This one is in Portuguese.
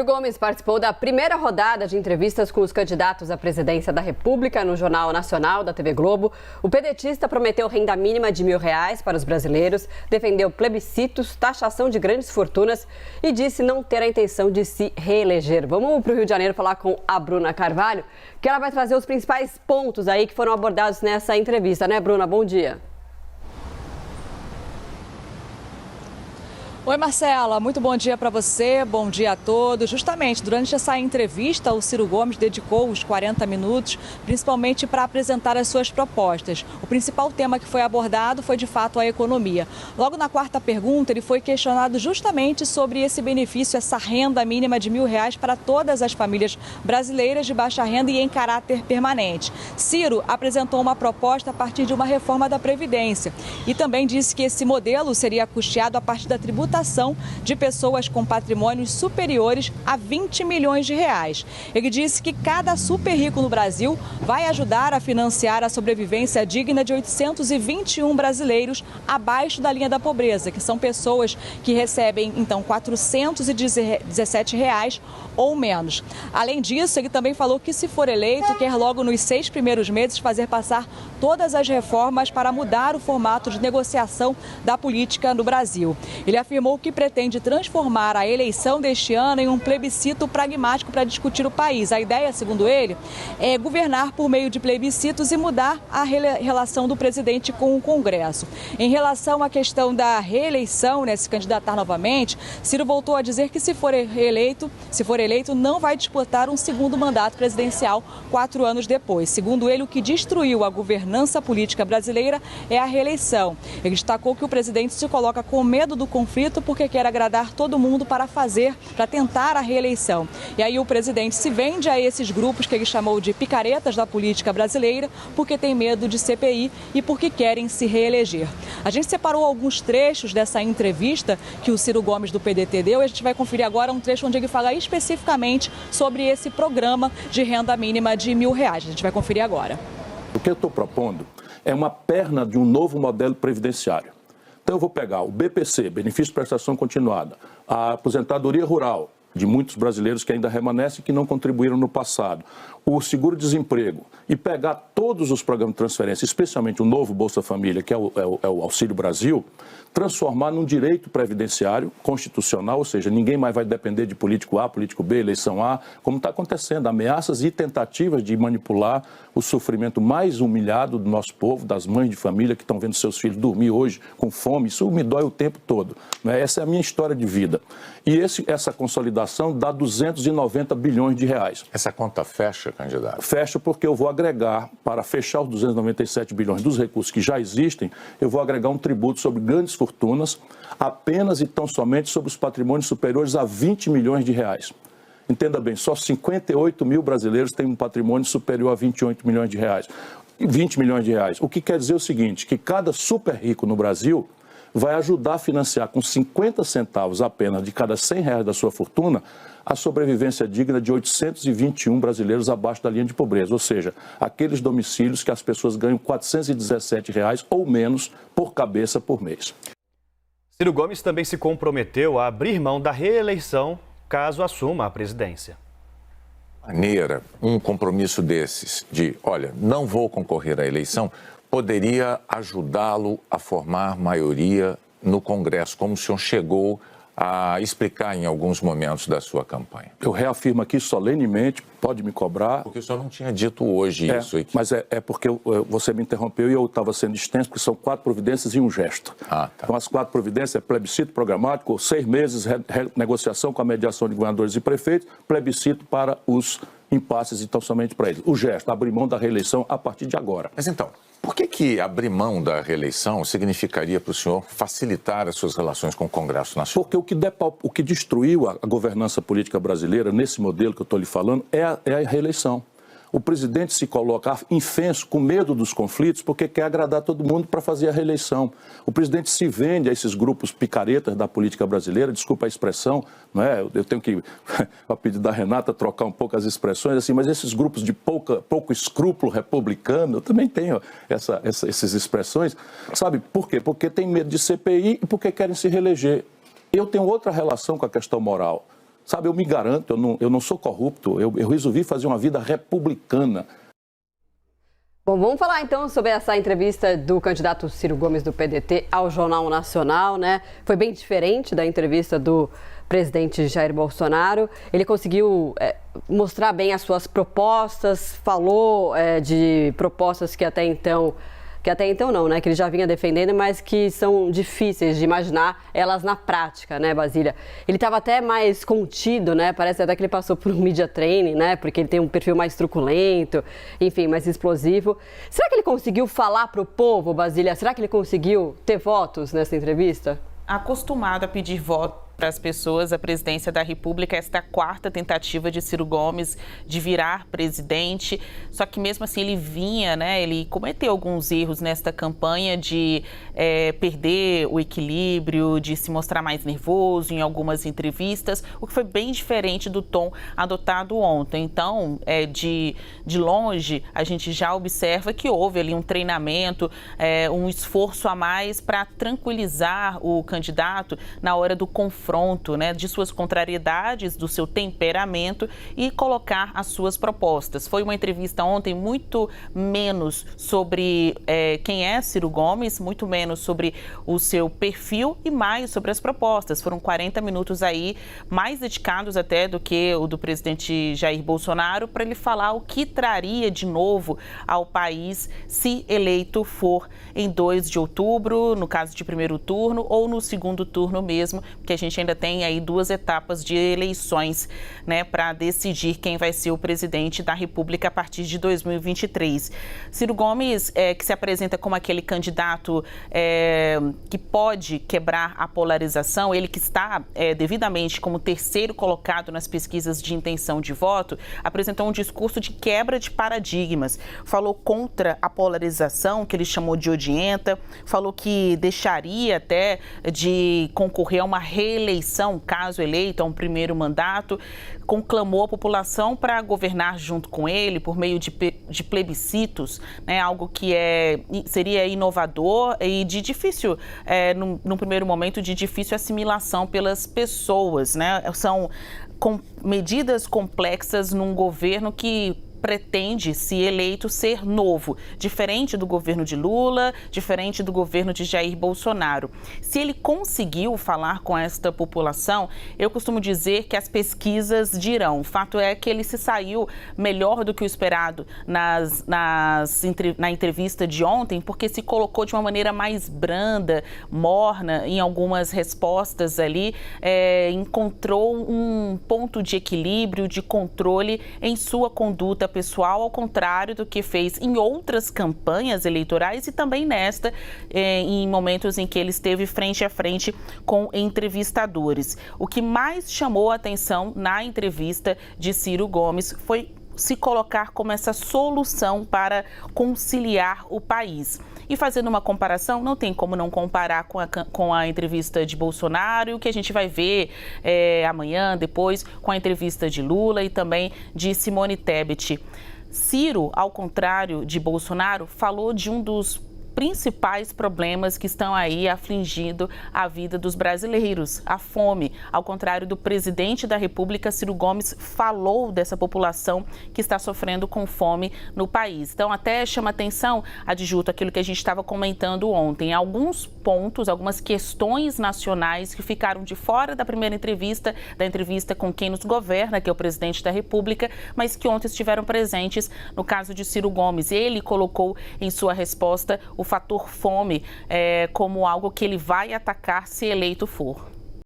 Ciro Gomes participou da primeira rodada de entrevistas com os candidatos à presidência da República no Jornal Nacional da TV Globo. O pedetista prometeu renda mínima de R$1.000 para os brasileiros, defendeu plebiscitos, taxação de grandes fortunas e disse não ter a intenção de se reeleger. Vamos para o Rio de Janeiro falar com a Bruna Carvalho, que ela vai trazer os principais pontos aí que foram abordados nessa entrevista, né, Bruna? Bom dia. Oi, Marcela, muito bom dia para você, bom dia a todos. Justamente, durante essa entrevista, o Ciro Gomes dedicou os 40 minutos, principalmente para apresentar as suas propostas. O principal tema que foi abordado foi, de fato, a economia. Logo na quarta pergunta, ele foi questionado justamente sobre esse benefício, essa renda mínima de R$1.000 para todas as famílias brasileiras de baixa renda e em caráter permanente. Ciro apresentou uma proposta a partir de uma reforma da Previdência e também disse que esse modelo seria custeado a partir da tributação de pessoas com patrimônios superiores a R$20 milhões. Ele disse que cada super rico no Brasil vai ajudar a financiar a sobrevivência digna de 821 brasileiros abaixo da linha da pobreza, que são pessoas que recebem, então, R$417 ou menos. Além disso, ele também falou que, se for eleito, quer logo nos 6 primeiros meses fazer passar todas as reformas para mudar o formato de negociação da política no Brasil. Ele afirmou que pretende transformar a eleição deste ano em um plebiscito pragmático para discutir o país. A ideia, segundo ele, é governar por meio de plebiscitos e mudar a relação do presidente com o Congresso. Em relação à questão da reeleição, se candidatar novamente, Ciro voltou a dizer que, se for eleito, não vai disputar um segundo mandato presidencial 4 anos depois. Segundo ele, o que destruiu a governança política brasileira é a reeleição. Ele destacou que o presidente se coloca com medo do conflito porque quer agradar todo mundo para tentar a reeleição. E aí o presidente se vende a esses grupos que ele chamou de picaretas da política brasileira, porque tem medo de CPI e porque querem se reeleger. A gente separou alguns trechos dessa entrevista que o Ciro Gomes do PDT deu e a gente vai conferir agora um trecho onde ele fala especificamente sobre esse programa de renda mínima de R$1.000. A gente vai conferir agora. O que eu estou propondo é uma perna de um novo modelo previdenciário. Então eu vou pegar o BPC, Benefício de Prestação Continuada, a aposentadoria rural de muitos brasileiros que ainda remanescem e que não contribuíram no passado, o seguro-desemprego e pegar todos os programas de transferência, especialmente o novo Bolsa Família, que é o Auxílio Brasil, transformar num direito previdenciário constitucional, ou seja, ninguém mais vai depender de político A, político B, eleição A, como está acontecendo, ameaças e tentativas de manipular o sofrimento mais humilhado do nosso povo, das mães de família que estão vendo seus filhos dormir hoje com fome. Isso me dói o tempo todo, né? Essa é a minha história de vida. E essa consolidação dá R$290 bilhões. Essa conta fecha, candidato? Fecha porque eu vou agregar, para fechar os 297 bilhões dos recursos que já existem, eu vou agregar um tributo sobre grandes fortunas, apenas e tão somente sobre os patrimônios superiores a R$20 milhões. Entenda bem, só 58 mil brasileiros têm um patrimônio superior a R$28 milhões. R$20 milhões. O que quer dizer o seguinte, que cada super rico no Brasil vai ajudar a financiar com 50 centavos apenas de cada R$100 da sua fortuna a sobrevivência digna de 821 brasileiros abaixo da linha de pobreza, ou seja, aqueles domicílios que as pessoas ganham R$417 ou menos por cabeça por mês. Ciro Gomes também se comprometeu a abrir mão da reeleição caso assuma a presidência. Um compromisso desses de, olha, não vou concorrer à eleição, poderia ajudá-lo a formar maioria no Congresso, como o senhor chegou a explicar em alguns momentos da sua campanha. Eu reafirmo aqui solenemente, pode me cobrar. Porque o senhor não tinha dito hoje isso aqui. Mas é porque você me interrompeu e eu estava sendo extenso, porque são 4 providências e um gesto. Tá. Então as 4 providências é plebiscito programático, 6 meses, negociação com a mediação de governadores e prefeitos, plebiscito para os impasses e tão somente para eles. O gesto, abrir mão da reeleição a partir de agora. Mas então, por que abrir mão da reeleição significaria para o senhor facilitar as suas relações com o Congresso Nacional? Porque o que destruiu a governança política brasileira, nesse modelo que eu estou lhe falando, é a reeleição. O presidente se coloca infenso, com medo dos conflitos, porque quer agradar todo mundo para fazer a reeleição. O presidente se vende a esses grupos picaretas da política brasileira, desculpa a expressão, não é? Eu tenho que, a pedido da Renata, trocar um pouco as expressões, assim, mas esses grupos de pouco escrúpulo republicano, eu também tenho essas expressões, sabe por quê? Porque tem medo de CPI e porque querem se reeleger. Eu tenho outra relação com a questão moral. Sabe, eu me garanto, eu não sou corrupto, eu resolvi fazer uma vida republicana. Bom, vamos falar então sobre essa entrevista do candidato Ciro Gomes do PDT ao Jornal Nacional, né? Foi bem diferente da entrevista do presidente Jair Bolsonaro. Ele conseguiu mostrar bem as suas propostas, falou de propostas que até então não, né? Que ele já vinha defendendo, mas que são difíceis de imaginar elas na prática, né, Basília? Ele estava até mais contido, né? Parece até que ele passou por um media training, né? Porque ele tem um perfil mais truculento, enfim, mais explosivo. Será que ele conseguiu falar para o povo, Basília? Será que ele conseguiu ter votos nessa entrevista? Acostumado a pedir voto para as pessoas, a presidência da República, esta é a quarta tentativa de Ciro Gomes de virar presidente, só que mesmo assim ele vinha, né, ele cometeu alguns erros nesta campanha de perder o equilíbrio, de se mostrar mais nervoso em algumas entrevistas, o que foi bem diferente do tom adotado ontem. Então, de longe, a gente já observa que houve ali um treinamento, um esforço a mais para tranquilizar o candidato na hora do confronto, né, de suas contrariedades, do seu temperamento e colocar as suas propostas. Foi uma entrevista ontem muito menos sobre quem é Ciro Gomes, muito menos sobre o seu perfil e mais sobre as propostas. Foram 40 minutos aí, mais dedicados até do que o do presidente Jair Bolsonaro, para ele falar o que traria de novo ao país se eleito for em 2 de outubro, no caso de primeiro turno, ou no segundo turno mesmo, porque a gente ainda tem aí 2 etapas de eleições, né, para decidir quem vai ser o presidente da República a partir de 2023. Ciro Gomes, que se apresenta como aquele candidato que pode quebrar a polarização, ele que está devidamente como terceiro colocado nas pesquisas de intenção de voto, apresentou um discurso de quebra de paradigmas, falou contra a polarização, que ele chamou de odienta, falou que deixaria até de concorrer a uma reeleição, caso eleito, a um primeiro mandato, conclamou a população para governar junto com ele por meio de plebiscitos, né, algo que seria inovador e de difícil, num primeiro momento, de difícil assimilação pelas pessoas, né? São medidas complexas num governo que pretende, se eleito, ser novo, diferente do governo de Lula, diferente do governo de Jair Bolsonaro. Se ele conseguiu falar com esta população, eu costumo dizer que as pesquisas dirão. O fato é que ele se saiu melhor do que o esperado na entrevista de ontem, porque se colocou de uma maneira mais branda, morna, em algumas respostas ali, encontrou um ponto de equilíbrio, de controle em sua conduta pessoal, ao contrário do que fez em outras campanhas eleitorais e também nesta, em momentos em que ele esteve frente a frente com entrevistadores. O que mais chamou a atenção na entrevista de Ciro Gomes foi se colocar como essa solução para conciliar o país. E fazendo uma comparação, não tem como não comparar com a entrevista de Bolsonaro e o que a gente vai ver amanhã, depois, com a entrevista de Lula e também de Simone Tebet. Ciro, ao contrário de Bolsonaro, falou de um dos principais problemas que estão aí afligindo a vida dos brasileiros, a fome. Ao contrário do presidente da República, Ciro Gomes falou dessa população que está sofrendo com fome no país. Então, até chama atenção, Adjuto, aquilo que a gente estava comentando ontem, alguns pontos, algumas questões nacionais que ficaram de fora da primeira entrevista, da entrevista com quem nos governa, que é o presidente da República, mas que ontem estiveram presentes no caso de Ciro Gomes. Ele colocou em sua resposta o fator fome como algo que ele vai atacar se eleito for.